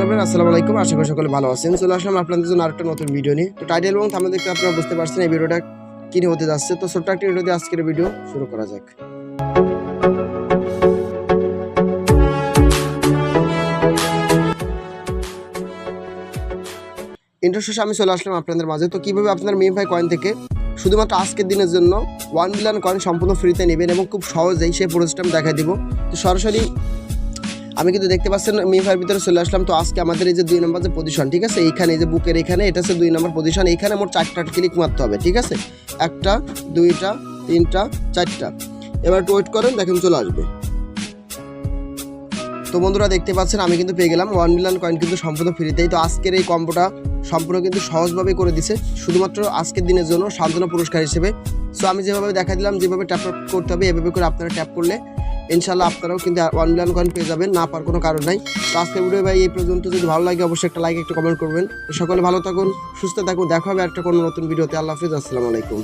করবেন। আসসালামু আলাইকুম, আশা করি সকলে ভালো আছেন। চলে আসলাম আপনাদের জন্য আরেকটা নতুন ভিডিও নিয়ে। তো টাইটেল এবং থাম্বনেল দেখতে আপনারা বুঝতে পারছেন এই ভিডিওটা কি নিয়ে হতে যাচ্ছে। তো ছোট্ট একটা ভিডিও দিয়ে আজকের ভিডিও শুরু করা যাক। ইন্ট্রো শেষে আমি চলে আসলাম আপনাদের মাঝে। তো কীভাবে আপনার মিমফাই কয়েন থেকে শুধুমাত্র আজকের দিনের জন্য 1 বিলিয়ন কয়েন সম্পূর্ণ ফ্রিতে নেবেন এবং খুব সহজেই সেই প্রসেসটা আমি দেখাই দিব। তো সরাসরি আমি কিন্তু দেখতে পাচ্ছেন মিমফাইয়ের ভিতরে চলে আসলাম। তো আজকে আমাদের এই যে 2 নম্বর যে পজিশন, ঠিক আছে, এইখানে এই যে বুকের এখানে এটা হচ্ছে 2 নম্বর পজিশন। এইখানে মোট 4টা ক্লিক মারতে হবে, ঠিক আছে, 1টা 2টা 3টা 4টা। এবার একটু ওয়েট করেন, দেখেন চলে আসবে। তো বন্ধুরা দেখতে পাচ্ছেন আমি কিন্তু পেয়ে গেলাম 1 মিলিয়ন কয়েন কিন্তু সম্পূর্ণ ফ্রিতেই। তো আজকের এই কম্বোটা সম্পূর্ণ কিন্তু সহজভাবেই করে দিছে, শুধুমাত্র আজকের দিনের জন্য সান্ত্বনা পুরস্কার হিসেবে। সো আমি যেভাবে দেখা দিলাম, যেভাবে ট্যাপ করতে হবে এভাবে করে আপনারা ট্যাপ করলে ইনশাল্লাহ আপনারাও কিন্তু 1 মিলিয়ন কয়েন পেয়ে যাবেন, না পাওয়ার কোনো কারণ নাই। তো আজকের ভিডিও ভাই এই পর্যন্ত। যদি ভালো লাগে অবশ্যই একটা লাইক, একটা কমেন্ট করবেন। সকলে ভালো থাকুন, সুস্থ থাকুন, দেখা হবে একটা কোনো নতুন ভিডিওতে। আল্লাহ হাফিজ, আসসালামু আলাইকুম।